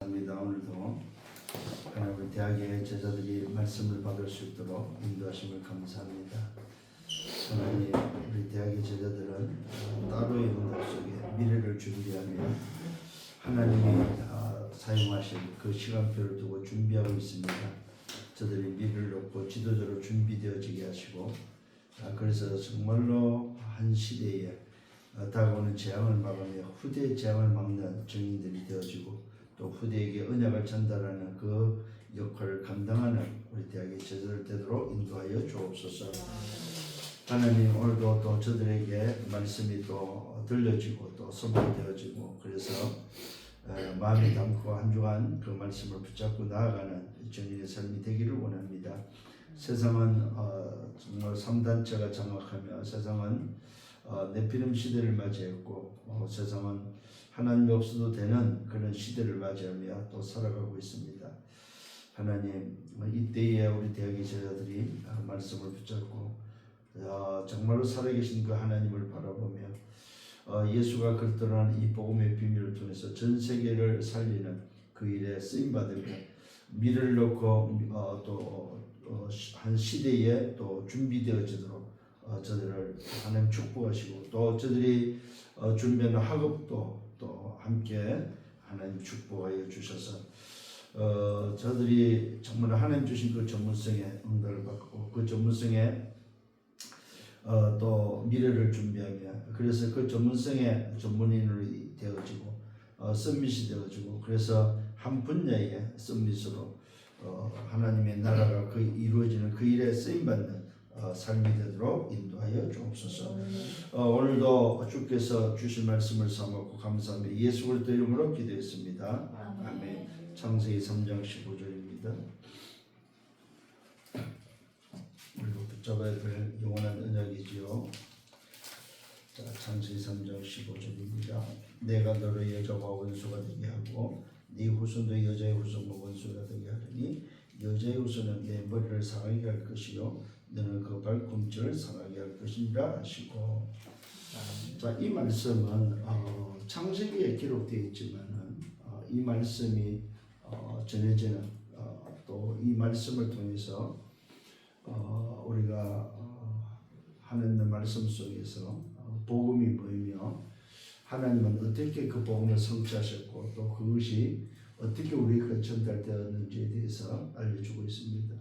감사합니다. 오늘도 하나님 대학의 제자들이 말씀을 받을 수 있도록 인도하심을 감사합니다. 하나님, 우리 대학의 제자들은 따로의 응답 속에 미래를 준비하며 하나님이 사용하실 그 시간표를 두고 준비하고 있습니다. 저들이 미래를 놓고 지도자로 준비되어지게 하시고, 그래서 정말로 한 시대에 다가오는 재앙을 막으며 후대의 재앙을 막는 증인들이 되어지고, 또 후대에게 언약을 전달하는 그 역할을 감당하는 우리 대학의 제자들 되도록 인도하여 주옵소서. 하나님, 오늘도 또 저들에게 말씀이 또 들려지고 또 선포되어지고, 그래서 마음에 담고 한 주간 그 말씀을 붙잡고 나아가는 정인의 삶이 되기를 원합니다. 세상은 정말 3단체가 장악하며, 세상은 네피림 시대를 맞이했고, 세상은 하나님이 없어도 되는 그런 시대를 맞이하며 또 살아가고 있습니다. 하나님, 이때에 우리 대학의 제자들이 말씀을 붙잡고 정말로 살아계신 그 하나님을 바라보며 예수가 ገል떠난 이 복음의 비밀을 통해서 전 세계를 살리는 그 일에 쓰임받으며 미래를 놓고 또 한 시대에 또 준비되어지도록 저들을 하나님 축복하시고, 또 저들이 준비하는 학업도 또 함께 하나님 축복하여 주셔서 저들이 정말 하나님 주신 그 전문성에 응답을 받고, 그 전문성에 또 미래를 준비하며, 그래서 그 전문성에 전문인으로 되어지고 썸밋이 되어지고, 그래서 한 분야의 썸밋으로 하나님의 나라가 그 이루어지는 그 일에 쓰임받는 삶이 되도록 인도하여 주옵소서. 오늘도 주께서 주신 말씀을 삼았고 감사하며 예수 그리스도 이름으로 기도했습니다. 아멘. 창세기 3장 15절입니다. 우리가 붙잡아야 될 영원한 언약이지요. 창세기 3장 15절입니다. 내가 너를 여자와 원수가 되게 하고 네 후손도 여자의 후손과 원수가 되게 하리니 여자의 후손은 내 머리를 상하게 할 것이요 너는 그 발꿈치를 상하게 할 것이니라 하시고, 자, 이 말씀은 창세기에 기록되어 있지만은 이 말씀이 전해지는 또 이 말씀을 통해서 우리가 하나님의 말씀 속에서 복음이 뭐이며 하나님은 어떻게 그 복음을 성취하셨고 또 그것이 어떻게 우리에게 전달되었는지에 대해서 알려주고 있습니다.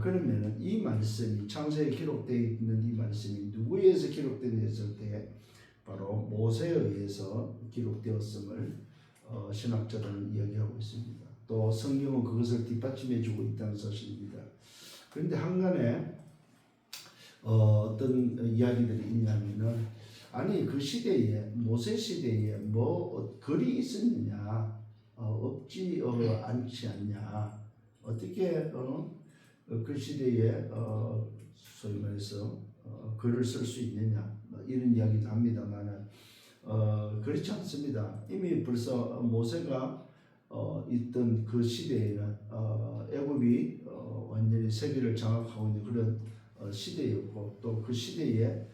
그러면 이 말씀이 창세기에 기록되어 있는 이 말씀이 누구에 의해서 기록되었냐 했을 때 바로 모세에 의해서 기록되었음을 신학자들은 이야기하고 있습니다. 또 성경은 그것을 뒷받침해주고 있다는 사실입니다. 그런데 한간에 어떤 이야기들이 있냐면은, 아니 그 시대에 모세 시대에 뭐 글이 있었느냐, 없지 않지 않냐, 어떻게 그 시대에 소위 말해서 글을 쓸 수 있느냐, 이런 이야기도 합니다만은 그렇지 않습니다. 이미 벌써 모세가 있던 그 시대에는 애굽이 완전히 세계를 장악하고 있는 그런 시대였고, 또 그 시대에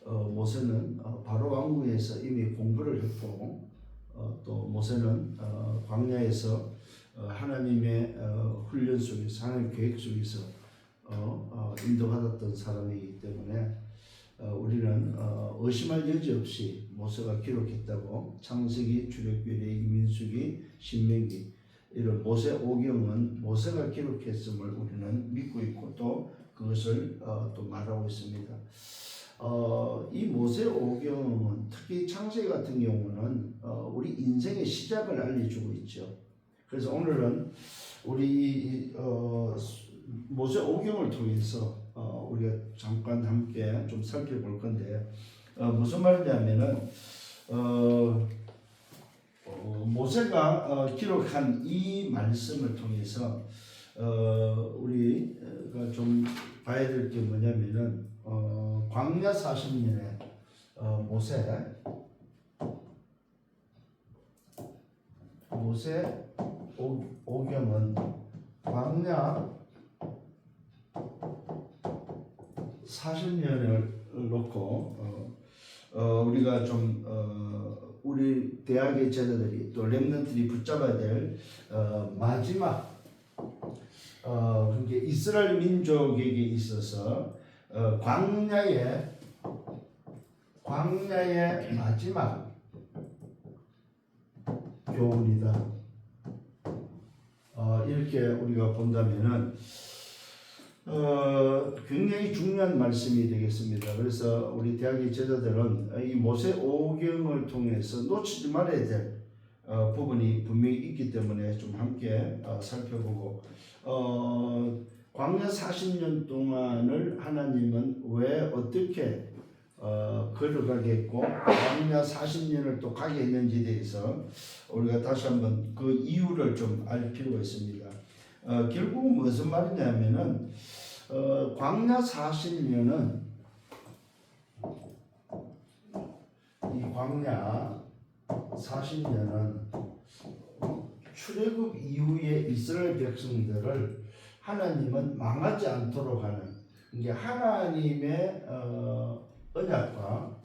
모세는 바로 왕궁에서 이미 공부를 했고, 또 모세는 광야에서 하나님의 훈련 속에서, 하나님의 계획 속에서 인도받았던 사람이기 때문에 우리는 의심할 여지 없이 모세가 기록했다고 창세기, 출애굽기, 레위기, 민수기, 신명기 이런 모세 오경은 모세가 기록했음을 우리는 믿고 있고 또 그것을 또 말하고 있습니다. 이 모세 오경은 특히 창세기 같은 경우는 우리 인생의 시작을 알려주고 있죠. 그래서 오늘은 우리 모세 오경을 통해서 우리가 잠깐 함께 좀 살펴볼 건데, 무슨 말이냐면은 모세가 기록한 이 말씀을 통해서 우리가 좀 봐야 될 게 뭐냐면은 광야 40년에 모세 오경은 광야 40년을 놓고 우리가 좀 우리 대학의 제자들이 또 렘넌트들이 붙잡아야 될 마지막 그러니까 이스라엘 민족에게 있어서 광야의 마지막 교훈이다. 이렇게 우리가 본다면은 굉장히 중요한 말씀이 되겠습니다. 그래서 우리 대학의 제자들은 이 모세오경을 통해서 놓치지 말아야 될 부분이 분명히 있기 때문에 좀 함께 살펴보고 광야 40년 동안을 하나님은 왜 어떻게 걸어가겠고 광야 40년을 또 가게 했는지에 대해서 우리가 다시 한번 그 이유를 좀 알 필요가 있습니다. 결국은 무슨 말이냐면은 광야 40년은 이 광야 40년은 출애굽 이후에 이스라엘 백성들을 하나님은 망하지 않도록 하는 이게 하나님의 언약과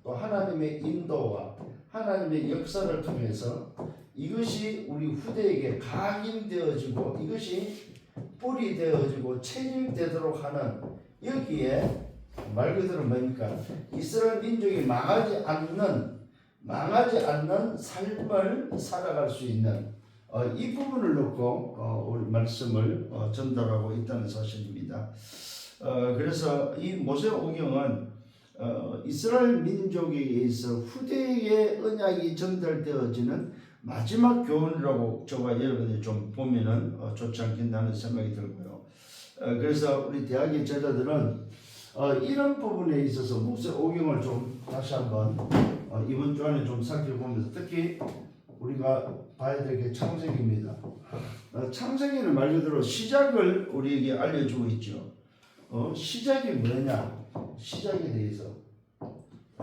또 하나님의 인도와 하나님의 역사를 통해서 이것이 우리 후대에게 각인되어지고 이것이 뿌리 되어지고 체질되도록 하는 여기에 말 그대로 뭡니까? 이스라엘 민족이 망하지 않는 삶을 살아갈 수 있는 이 부분을 놓고 우리 말씀을 전달하고 있다는 사실입니다. 그래서 이 모세오경은 이스라엘 민족에 의해서 후대의 언약이 전달되어지는 마지막 교훈이라고 저와 여러분이 좀 보면은 좋지 않겠나는 생각이 들고요. 그래서 우리 대학의 제자들은 이런 부분에 있어서 모세오경을 좀 다시 한번 이번 주안에 좀 살펴보면서 특히 우리가 봐야 될 게 창세기입니다. 창세기는 말 그대로 시작을 우리에게 알려주고 있죠. 시작이 뭐냐? 시작에 대해서.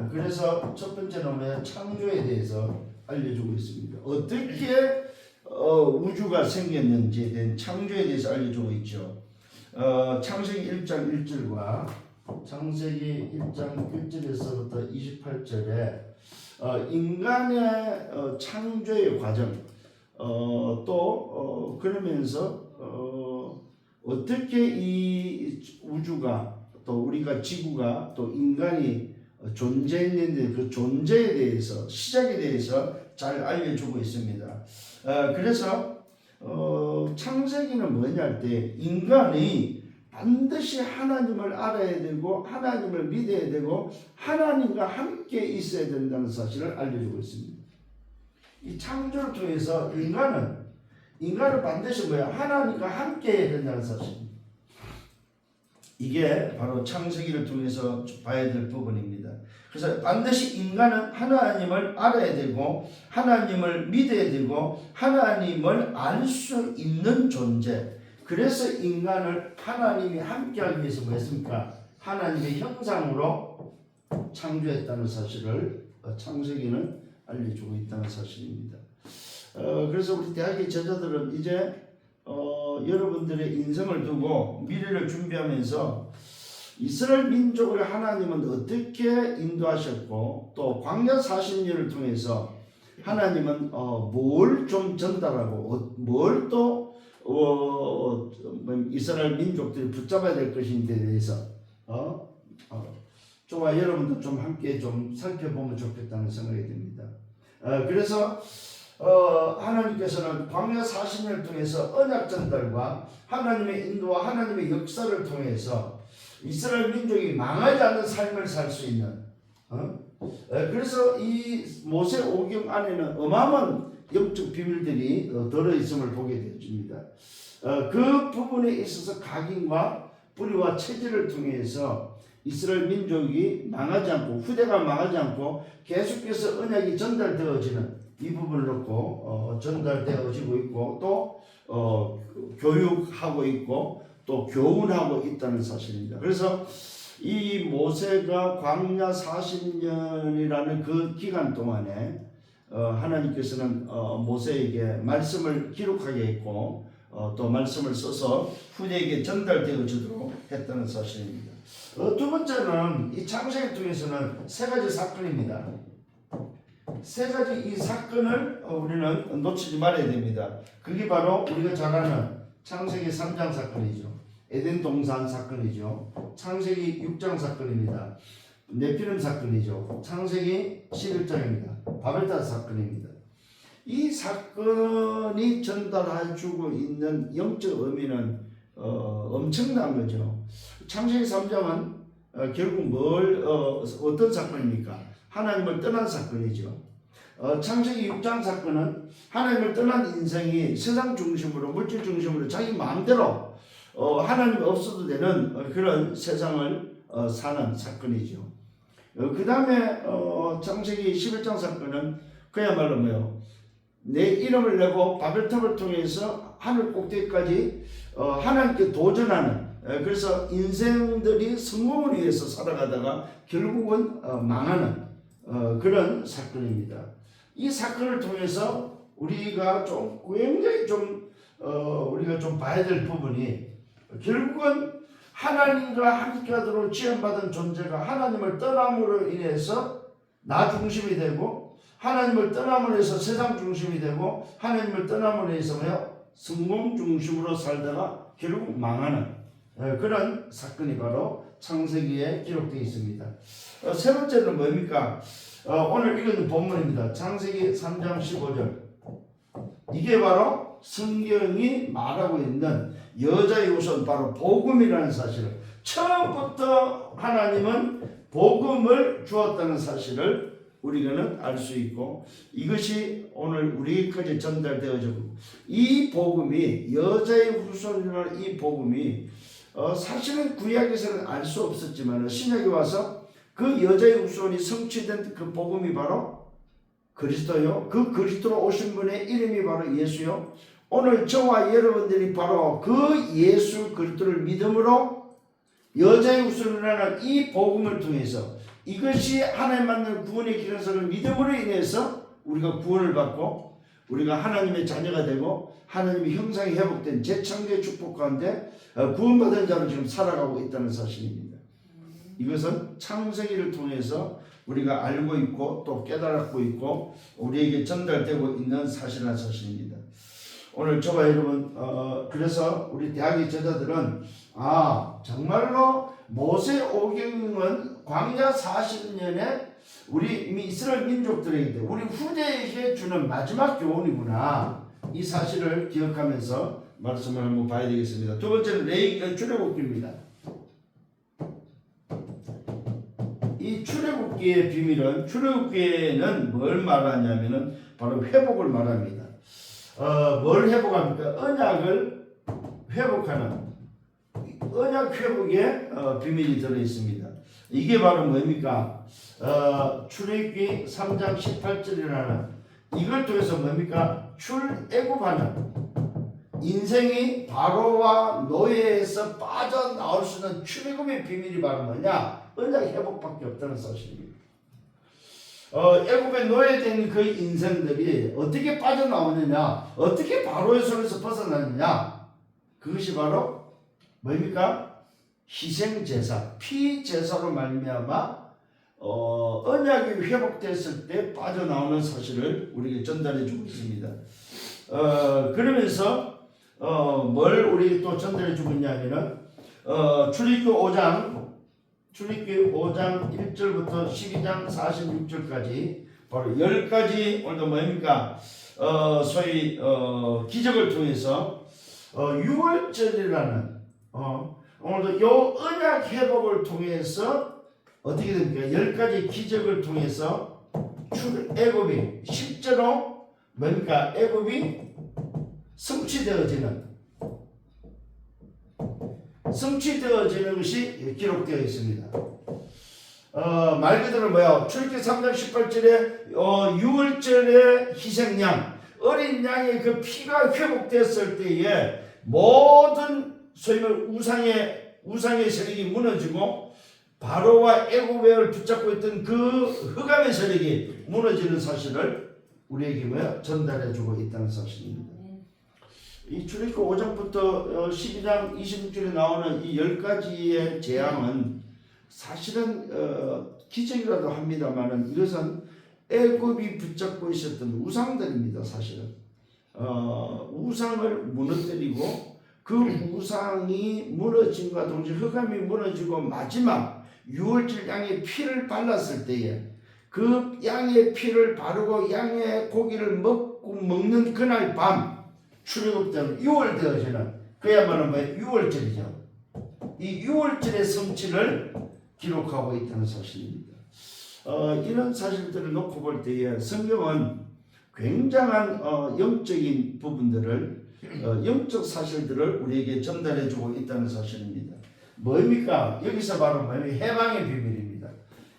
그래서 첫 번째는 뭐냐? 창조에 대해서 알려주고 있습니다. 어떻게 우주가 생겼는지에 대한 창조에 대해서 알려주고 있죠. 창세기 1장 1절과 창세기 1장 1절에서부터 28절에 인간의 창조의 과정 또 그러면서 어떻게 이 우주가 또 우리가 지구가 또 인간이 존재했는데 그 존재에 대해서 시작에 대해서 잘 알려주고 있습니다. 그래서 창세기는 뭐냐 할 때 인간이 반드시 하나님을 알아야 되고 하나님을 믿어야 되고 하나님과 함께 있어야 된다는 사실을 알려주고 있습니다. 이 창조를 통해서 인간은 반드시 뭐야? 하나님과 함께 해야 된다는 사실입니다. 이게 바로 창세기를 통해서 봐야 될 부분입니다. 그래서 반드시 인간은 하나님을 알아야 되고 하나님을 믿어야 되고 하나님을 알 수 있는 존재. 그래서 인간을 하나님이 함께하기 위해서 뭐 했습니까? 하나님의 형상으로 창조했다는 사실을 창세기는 알려주고 있다는 사실입니다. 그래서 우리 대학의 제자들은 이제 여러분들의 인생을 두고 미래를 준비하면서 이스라엘 민족을 하나님은 어떻게 인도하셨고 또 광야 40년을 통해서 하나님은 뭘 좀 전달하고 뭘 또 이스라엘 민족들이 붙잡아야 될 것인지에 대해서 저와 여러분도 좀 함께 좀 살펴보면 좋겠다는 생각이 듭니다. 그래서 하나님께서는 광야 40년을 통해서 언약 전달과 하나님의 인도와 하나님의 역사를 통해서 이스라엘 민족이 망하지 않는 삶을 살 수 있는 그래서 이 모세오경 안에는 어마어마한 영적 비밀들이 들어있음을 보게 되어집니다. 그 부분에 있어서 각인과 뿌리와 체질을 통해서 이스라엘 민족이 망하지 않고 후대가 망하지 않고 계속해서 언약이 전달되어지는 이 부분을 놓고 전달되어지고 있고 또 교육하고 있고 또 교훈하고 있다는 사실입니다. 그래서 이 모세가 광야 40년이라는 그 기간 동안에 하나님께서는 모세에게 말씀을 기록하게 했고 또 말씀을 써서 후대에게 전달되어지도록 했다는 사실입니다. 두 번째는 이 창세기를 통해서는 세 가지 사건입니다. 세 가지 이 사건을 우리는 놓치지 말아야 됩니다. 그게 바로 우리가 잘 아는 창세기 3장 사건이죠. 에덴 동산 사건이죠. 창세기 6장 사건입니다. 네피림 사건이죠. 창세기 11장입니다. 바벨탑 사건입니다. 이 사건이 전달해주고 있는 영적 의미는 엄청난 거죠. 창세기 3장은 결국 어떤 사건입니까? 하나님을 떠난 사건이죠. 창세기 6장 사건은 하나님을 떠난 인생이 세상 중심으로, 물질 중심으로 자기 마음대로 하나님 없어도 되는 그런 세상을 사는 사건이죠. 그 다음에 창세기 11장 사건은 그야말로 뭐요? 내 이름을 내고 바벨탑을 통해서 하늘 꼭대기까지 하나님께 도전하는, 그래서 인생들이 성공을 위해서 살아가다가 결국은 망하는 그런 사건입니다. 이 사건을 통해서 우리가 좀 굉장히 우리가 좀 봐야 될 부분이, 결국은 하나님과 함께하도록 지원받은 존재가 하나님을 떠남으로 인해서 나 중심이 되고, 하나님을 떠남으로 해서 세상 중심이 되고, 하나님을 떠남으로 해서 성공 중심으로 살다가 결국 망하는 그런 사건이 바로 창세기에 기록되어 있습니다. 세 번째는 뭡니까? 오늘 읽은 본문입니다. 창세기 3장 15절. 이게 바로 성경이 말하고 있는 여자의 우선 바로 복음이라는 사실을, 처음부터 하나님은 복음을 주었다는 사실을 우리는 알 수 있고, 이것이 오늘 우리까지 전달되어지고, 이 복음이 여자의 후손이라는 이 복음이 사실은 구약에서는 알 수 없었지만 신약에 와서 그 여자의 후손이 성취된 그 복음이 바로 그리스도요. 그 그리스도로 오신 분의 이름이 바로 예수요. 오늘 저와 여러분들이 바로 그 예수 그리스도를 믿음으로 여자의 후손이라는 이 복음을 통해서, 이것이 하나님 만든 구원의 기름서를 믿음으로 인해서 우리가 구원을 받고 우리가 하나님의 자녀가 되고 하나님의 형상이 회복된 재창조의 축복 가운데 구원받은 자로 지금 살아가고 있다는 사실입니다. 이것은 창세기를 통해서 우리가 알고 있고 또 깨달았고 있고 우리에게 전달되고 있는 사실한 사실입니다. 오늘 저와 여러분 그래서 우리 대학의 제자들은 정말로 모세 오경은 광야 40년에 우리 이스라엘 민족들에게, 우리 후대에게 주는 마지막 교훈이구나, 이 사실을 기억하면서 말씀을 한번 봐야 되겠습니다. 두 번째는 출애굽기입니다. 이 출애굽기의 비밀은, 출애굽기에는 뭘 말하냐면은 바로 회복을 말합니다. 뭘 회복합니까? 언약을 회복하는, 언약 회복의 비밀이 들어 있습니다. 이게 바로 뭡니까? 출애굽기 3장 18절이라는, 이걸 통해서 뭡니까? 출애굽하는, 인생이 바로와 노예에서 빠져나올 수 있는 출애굽의 비밀이 바로 뭐냐? 언약 회복밖에 없다는 사실입니다. 애굽에 노예된 그 인생들이 어떻게 빠져나오느냐, 어떻게 바로의 손에서 벗어나느냐, 그것이 바로 뭡니까? 희생제사, 피제사로 말미암아 언약이 회복됐을 때 빠져나오는 사실을 우리에게 전달해 주고 있습니다. 그러면서 뭘 우리에게 또 전달해 주고 있냐면은 출애굽기 5장 1절부터 12장 46절까지 바로 10가지 오늘도 뭡니까? 소위 기적을 통해서 6월절이라는 오늘도 요 언약 회복을 통해서 어떻게 됩니까? 10가지 기적을 통해서 출애굽이 실제로 뭡니까? 애굽이 성취되어지는 것이 기록되어 있습니다. 말 그대로 뭐야? 출애굽기 3장 18절에 6월절의 희생양, 어린 양의 그 피가 회복됐을 때에 모든 소위 우상의 세력이 무너지고 바로와 애굽을 붙잡고 있던 그 흑암의 세력이 무너지는 사실을 우리에게 전달해주고 있다는 사실입니다. 이 출애굽기 5장부터 12장 26절에 나오는 이 10가지의 재앙은 사실은 기적이라도 합니다만은 이것은 애굽이 붙잡고 있었던 우상들입니다. 사실은 우상을 무너뜨리고 그 우상이 무너짐과 동시에 흑암이 무너지고 마지막 유월절 양의 피를 발랐을 때에 그 양의 피를 바르고 양의 고기를 먹는 그날 밤 출애굽되는 6월 되어지는 그야말로 뭐예요? 6월절이죠. 이 6월절의 성취를 기록하고 있다는 사실입니다. 이런 사실들을 놓고 볼 때에 성경은 굉장한 영적인 부분들을 영적 사실들을 우리에게 전달해주고 있다는 사실입니다. 뭡니까? 여기서 바로 뭐예요? 해방의 비밀입니다.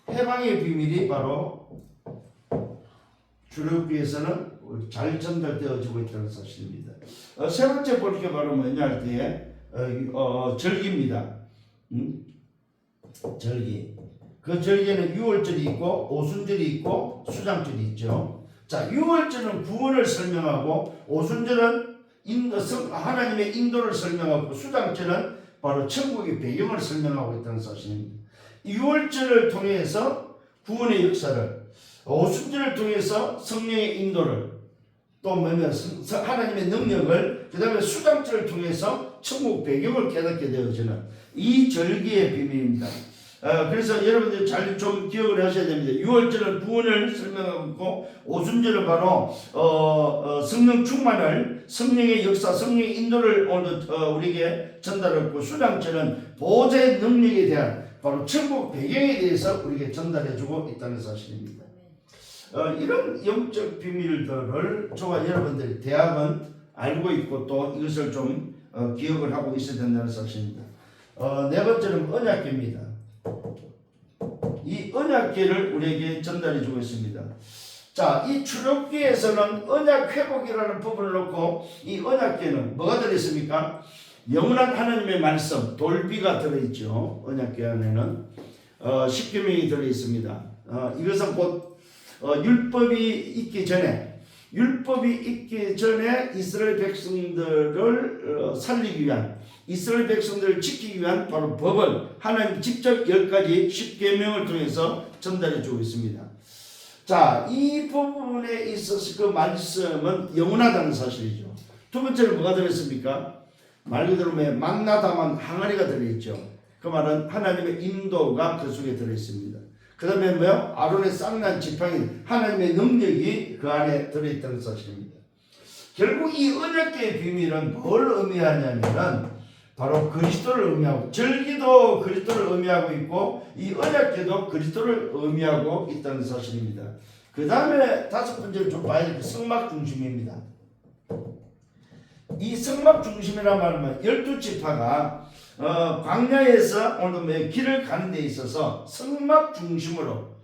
해방의 비밀이 바로 출애굽기에서는 잘 전달되어지고 있다는 사실입니다. 세 번째 볼 게 바로 뭐냐 할 때에 절기입니다. 절기. 그 절기에는 유월절이 있고 오순절이 있고 수장절이 있죠. 자, 유월절은 구원을 설명하고 오순절은 하나님의 인도를 설명하고 수장절은 바로 천국의 배경을 설명하고 있다는 사실입니다. 유월절을 통해서 구원의 역사를, 오순절을 통해서 성령의 인도를, 또 뭐냐면 하나님의 능력을, 그 다음에 수장절을 통해서 천국 배경을 깨닫게 되어지는 이 절기의 비밀입니다. 그래서 여러분들 잘 좀 기억을 하셔야 됩니다. 6월절은 구원을 설명하고 있고 오순절은 바로 성령 충만을, 성령의 역사, 성령의 인도를 우리에게 전달하고 수장절은 보좌의 능력에 대한 바로 천국 배경에 대해서 우리에게 전달해주고 있다는 사실입니다. 이런 영적 비밀들을 저와 여러분들이 대학은 알고 있고 또 이것을 좀 기억을 하고 있어야 된다는 사실입니다. 네 번째는 언약궤입니다. 이 언약궤를 우리에게 전달해주고 있습니다. 자, 이 출애굽기에서는 언약 회복이라는 부분을 놓고 이 언약궤는 뭐가 들어있습니까? 영원한 하나님의 말씀, 돌비가 들어있죠. 언약궤 안에는 십계명이 들어있습니다. 이것은 곧 율법이 있기 전에 이스라엘 백성들을 살리기 위한, 이스라엘 백성들을 지키기 위한 바로 법을 하나님 직접 10가지 십계명을 통해서 전달해 주고 있습니다. 자, 이 부분에 있어서 그 말씀은 영원하다는 사실이죠. 두 번째는 뭐가 들어있습니까? 말 그대로 만나다만 항아리가 들어있죠. 그 말은 하나님의 인도가 그 속에 들어있습니다. 그 다음에 뭐요? 아론의 쌍난 지팡이, 하나님의 능력이 그 안에 들어있다는 사실입니다. 결국 이 언약궤의 비밀은 뭘 의미하냐면은 바로 그리스도를 의미하고, 절기도 그리스도를 의미하고 있고 이 언약궤도 그리스도를 의미하고 있다는 사실입니다. 그 다음에 다섯 번째로 좀 봐야 될 게 성막 중심입니다. 이 성막 중심이란 말은 12지파가 광야에서 오늘 길을 가는 데 있어서 성막 중심으로,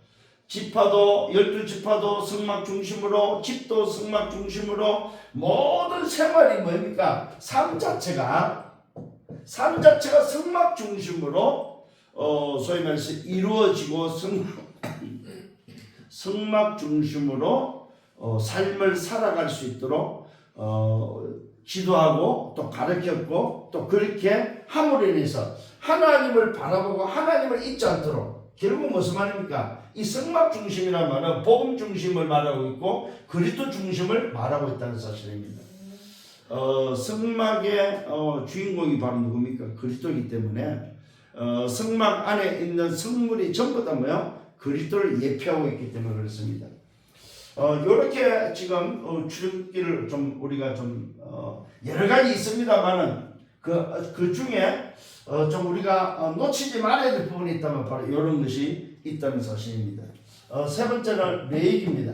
지파도 12지파도 성막 중심으로, 집도 성막 중심으로, 모든 생활이 뭡니까? 삶 자체가 성막 중심으로 소위 말해서 이루어지고 성막 중심으로 삶을 살아갈 수 있도록 지도하고 또 가르쳤고, 또 그렇게 함으로 인해서 하나님을 바라보고 하나님을 잊지 않도록, 결국 무슨 말입니까? 이 성막 중심이란 말은 복음 중심을 말하고 있고 그리스도 중심을 말하고 있다는 사실입니다. 성막의 주인공이 바로 누굽니까? 그리스도이기 때문에 성막 안에 있는 성물이 전부 다 뭐요? 그리스도를 예표하고 있기 때문에 그렇습니다. 요렇게 지금 출애굽기를 좀 우리가 좀 여러 가지 있습니다만은 그 중에 좀 우리가 놓치지 말아야 될 부분이 있다면 바로 이런 것이 있다는 사실입니다. 세 번째는 레위기입니다.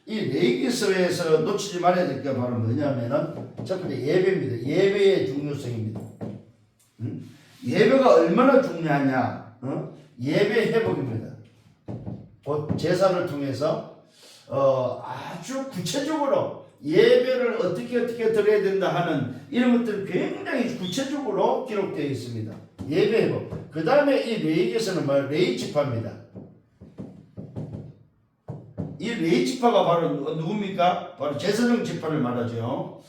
이 레위기서에서 놓치지 말아야 될 게 바로 뭐냐면은 첫 번째 예배입니다. 예배의 중요성입니다. 예배가 얼마나 중요하냐? 예배 회복입니다. 곧 제사를 통해서 아주 구체적으로 예배를 어떻게 드려야 된다 하는 이런 것들이 굉장히 구체적으로 기록되어 있습니다. 예배 회복. 그 다음에 이 레위기에서는 레위 지파입니다. 이 레위 지파가 바로 누굽니까? 바로 제사장 지파를 말하죠.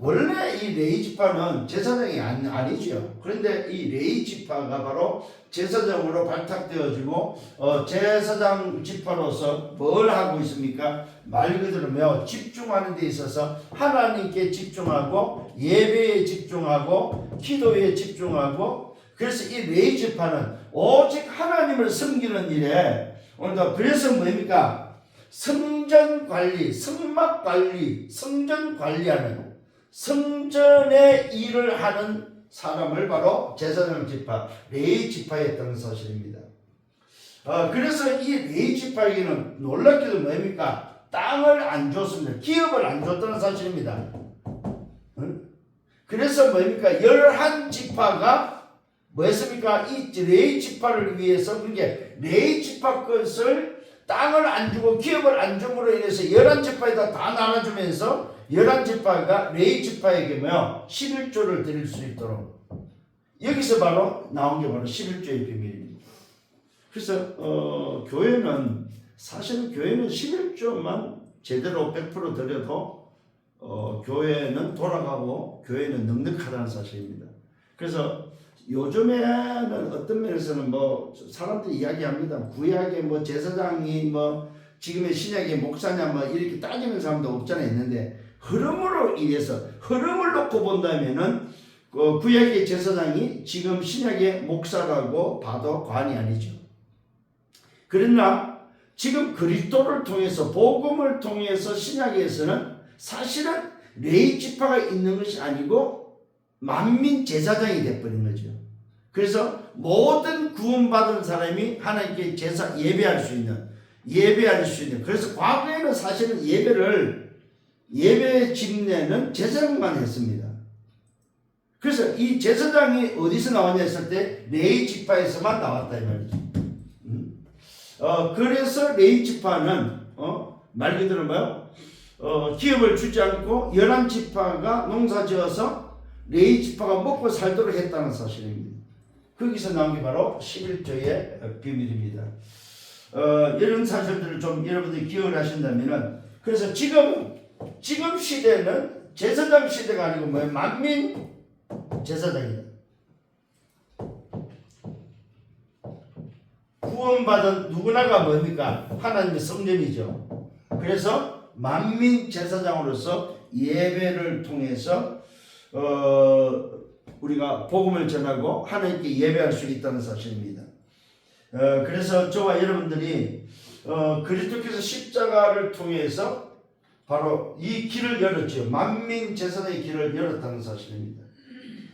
원래 이 레위 지파는 제사장이 아니죠. 그런데 이 레위 지파가 바로 제사장으로 발탁되어지고 제사장 지파로서 뭘 하고 있습니까? 말 그대로 뭐 집중하는 데 있어서 하나님께 집중하고 예배에 집중하고 기도에 집중하고, 그래서 이 레위 지파는 오직 하나님을 섬기는 일에 오늘도 그래서 뭡니까? 성전 관리, 성막 관리, 성전 관리하는 성전의 일을 하는 사람을 바로 제사장 지파, 레위 지파였다는 사실입니다. 그래서 이 레위 지파에게는 놀랍게도 뭡니까? 땅을 안 줬습니다. 기업을 안 줬다는 사실입니다. 그래서 뭡니까? 11지파가 뭐였습니까? 이 레위 지파를 위해서, 그게 레위 지파 것을 땅을 안 주고 기업을 안 줌으로 인해서 11지파에다 다 나눠주면서 11지파가 레위 지파에게 뭐요? 11조를 드릴 수 있도록, 여기서 바로 나온 게 바로 11조의 비밀입니다. 그래서 교회는 사실은 교회는 11조만 제대로 100% 드려도 교회는 돌아가고 교회는 넉넉하다는 사실입니다. 그래서 요즘에는 어떤 면에서는 뭐 사람들이 이야기합니다. 구약의 뭐 제사장이 뭐 지금의 신약의 목사냐 뭐 이렇게 따지는 사람도 없잖아요. 있는데 흐름으로 인해서 흐름을 놓고 본다면은 구약의 제사장이 지금 신약의 목사라고 봐도 과언이 아니죠. 그러나 지금 그리스도를 통해서 복음을 통해서 신약에서는 사실은 레위 지파가 있는 것이 아니고 만민 제사장이 돼버린 거죠. 그래서 모든 구원받은 사람이 하나님께 제사 예배할 수 있는, 그래서 과거에는 사실은 예배 집례는 제사장만 했습니다. 그래서 이 제사장이 어디서 나왔냐 했을 때 레위 지파에서만 나왔다 이 말이죠. 그래서 레위 지파는 말 그대로 뭐요? 기업을 주지 않고 11지파가 농사지어서 레위 지파가 먹고 살도록 했다는 사실입니다. 거기서 나온 게 바로 11조의 비밀입니다. 이런 사실들을 좀 여러분들이 기억을 하신다면은, 그래서 지금 시대는 제사장 시대가 아니고 뭐예요? 만민 제사장이다. 구원받은 누구나가 뭡니까? 하나님의 성전이죠. 그래서 만민 제사장으로서 예배를 통해서 우리가 복음을 전하고 하나님께 예배할 수 있다는 사실입니다. 그래서 저와 여러분들이 그리스도께서 십자가를 통해서 바로 이 길을 열었죠. 만민 제사장의 길을 열었다는 사실입니다.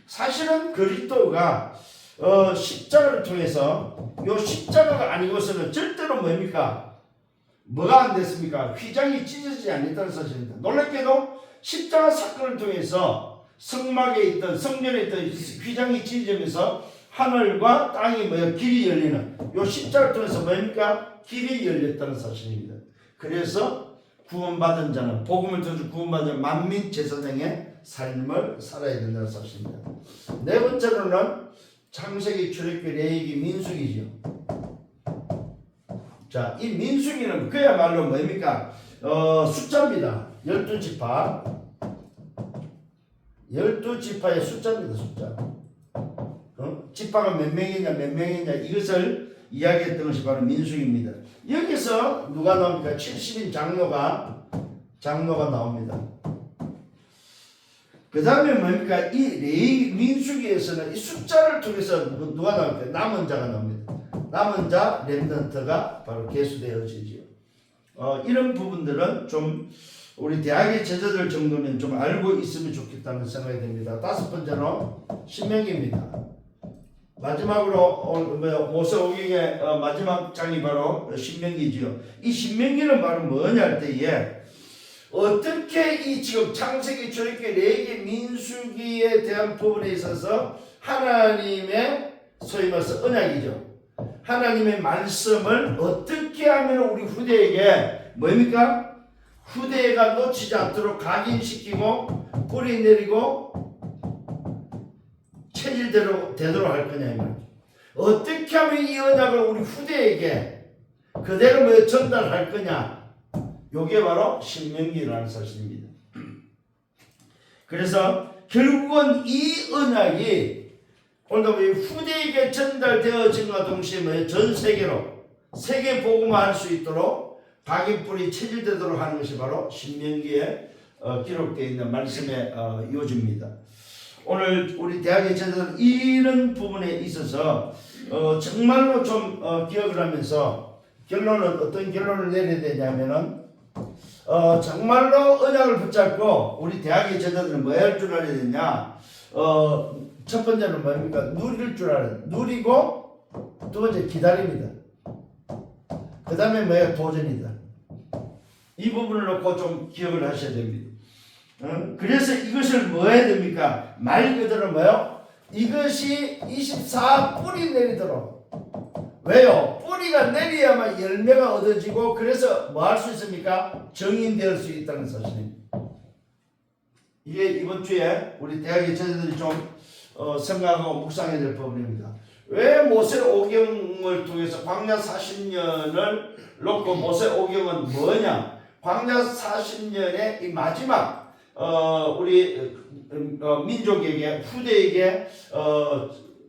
사실은 그리스도가 십자가를 통해서 요 십자가가 아니고서는 절대로 뭡니까? 뭐가 안 됐습니까? 휘장이 찢어지지 않았다는 사실입니다. 놀랍게도 십자가 사건을 통해서 성막에 있던 성전에 있던 휘장이 찢어지면서 하늘과 땅이 뭐야? 길이 열리는 요 십자가를 통해서 뭡니까? 길이 열렸다는 사실입니다. 그래서 구원받은 자는, 복음을 통해서 구원받은 만민 제사장의 삶을 살아야 된다는 사실입니다. 네 번째로는 창세기, 출애굽기, 레위기, 민수기죠. 자, 이 민수기는 그야말로 뭡니까? 숫자입니다. 12지파. 12지파의 숫자입니다. 숫자. 지파가 몇 명이냐 이것을 이야기했던 것이 바로 민수기입니다. 여기서 누가 나옵니까? 70인 장로가 나옵니다. 그 다음에 뭡니까? 이 레위 민수기에서는 이 숫자를 통해서 누가 나옵니까? 남은 자가 나옵니다. 남은 자 렘넌트가 바로 계수되어지지요. 이런 부분들은 좀 우리 대학의 제자들 정도는 좀 알고 있으면 좋겠다는 생각이 듭니다. 다섯 번째로 신명기입니다. 마지막으로 모세오경의 마지막 장이 바로 신명기지요. 이 신명기는 바로 뭐냐 할 때에 어떻게 이 지금 창세기, 출애굽기, 레위기, 민수기에 대한 부분에 있어서 하나님의 소위 말해서 언약이죠. 하나님의 말씀을 어떻게 하면 우리 후대에게 뭡니까? 후대가 놓치지 않도록 각인시키고 뿌리 내리고 체질대로 되도록 할 거냐. 어떻게 하면 이 언약을 우리 후대에게 그대로 전달할 거냐. 요게 바로 신명기라는 사실입니다. 그래서 결국은 이 언약이 오늘 우리 후대에게 전달되어진과 동시에 전 세계로 세계 복음화할 수 있도록 각인뿔이 체질되도록 하는 것이 바로 신명기에 기록되어 있는 말씀의 요지입니다. 오늘 우리 대학의 제자들은 이런 부분에 있어서 정말로 좀 기억을 하면서 결론은 어떤 결론을 내려야 되냐면은 정말로 언약을 붙잡고 우리 대학의 제자들은 뭐 할 줄 알아야 되냐? 첫 번째는 뭡니까? 누릴 줄 알아야 돼. 누리고 두 번째 기다립니다. 그 다음에 뭐야? 도전이다. 이 부분을 놓고 좀 기억을 하셔야 됩니다. 그래서 이것을 뭐 해야 됩니까? 말 그대로 뭐요? 이것이 24 뿌리 내리도록. 왜요? 뿌리가 내려야만 열매가 얻어지고 그래서 뭐 할 수 있습니까? 정인될 수 있다는 사실입니다. 이게 이번 주에 우리 대학의 제자들이 좀 생각하고 묵상해야 될 부분입니다. 왜 모세오경을 통해서 광야 40년을 놓고 모세오경은 뭐냐? 광야 40년의 이 마지막 우리 민족에게 후대에게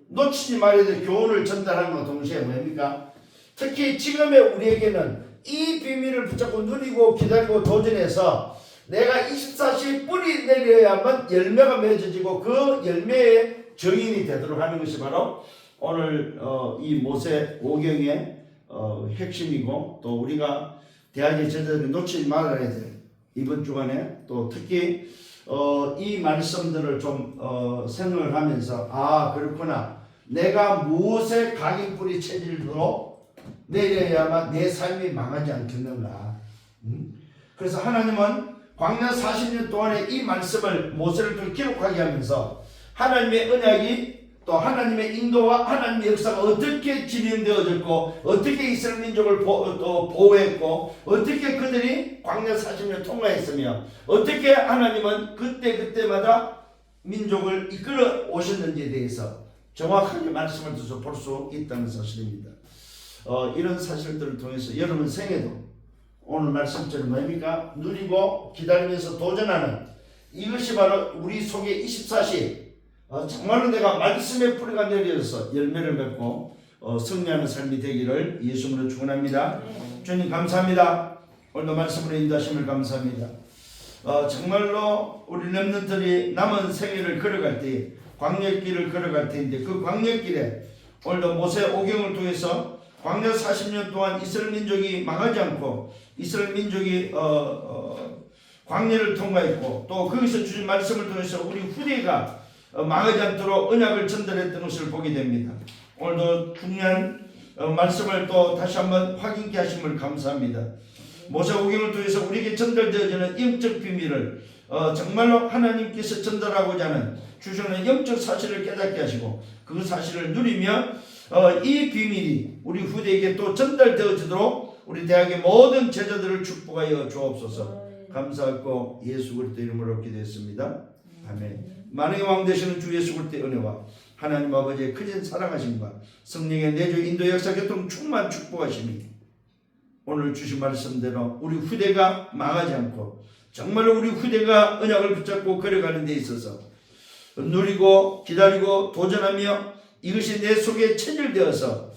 놓치지 말아야 될 교훈을 전달하는 것 동시에 뭡니까? 특히 지금의 우리에게는 이 비밀을 붙잡고 누리고 기다리고 도전해서 내가 24시 뿌리 내려야만 열매가 맺어지고 그 열매의 정인이 되도록 하는 것이 바로 오늘 이 모세오경의 핵심이고 또 우리가 대학의 제자들이 놓치지 말아야 될 이번 주간에 또 특히 이 말씀들을 좀 생각을 하면서 그렇구나. 내가 무엇에 각인뿌리 체질로 내려야만 내 삶이 망하지 않겠는가. 그래서 하나님은 광야 40년 동안에 이 말씀을 모세를 통해 기록하게 하면서 하나님의 언약이 또 하나님의 인도와 하나님의 역사가 어떻게 진행되어졌고 어떻게 이스라엘 민족을 보호했고 어떻게 그들이 광야 40년 통과했으며 어떻게 하나님은 그때마다 민족을 이끌어 오셨는지에 대해서 정확하게 말씀을 들어서 볼 수 있다는 사실입니다. 이런 사실들을 통해서 여러분 생애도 오늘 말씀처럼 뭡니까? 누리고 기다리면서 도전하는 이것이 바로 우리 속에 24시 정말로 내가 말씀의 뿌리가 내려져서 열매를 맺고 승리하는 삶이 되기를 예수님으로 축원합니다. 주님 감사합니다. 오늘도 말씀으로 인도하심을 감사합니다. 정말로 우리 렘넌트들이 남은 생애를 걸어갈 때 광야길을 걸어갈 텐데 그 광야길에 오늘도 모세오경을 통해서 광야 40년 동안 이스라엘 민족이 망하지 않고 이스라엘 민족이 광야를 통과했고 또 거기서 주신 말씀을 통해서 우리 후대가 망하지 않도록 언약을 전달했던 것을 보게 됩니다. 오늘도 중요한 말씀을 또 다시 한번 확인케 하심을 감사합니다. 모세오경을 통해서 우리에게 전달되어지는 영적 비밀을 정말로 하나님께서 전달하고자 하는 주시는 영적 사실을 깨닫게 하시고 그 사실을 누리며 이 비밀이 우리 후대에게 또 전달되어지도록 우리 대학의 모든 제자들을 축복하여 주옵소서. 감사하고 예수 그리스도 이름으로 기도했습니다. 아멘. 만왕의 왕 되시는 주 예수 그리스도의 은혜와 하나님 아버지의 크신 사랑하심과 성령의 내주 인도 역사 교통 충만 축복하심이 오늘 주신 말씀대로 우리 후대가 망하지 않고 정말로 우리 후대가 언약을 붙잡고 걸어가는 데 있어서 누리고 기다리고 도전하며 이것이 내 속에 체질되어서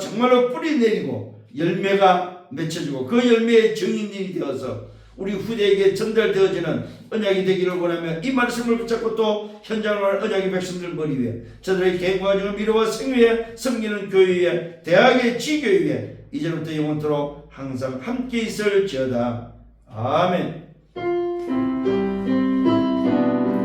정말로 뿌리 내리고 열매가 맺혀지고 그 열매의 정인이 되어서 우리 후대에게 전달되어지는 언약이 되기를 원하며 이 말씀을 붙잡고 또 현장을 언약의 백성들 머리 위에 저들의 개인과 가정을 미래와 생위에 섬기는 교회 위에 대학의 지교회 위에 이제부터 영원토록 항상 함께 있을지어다. 아멘.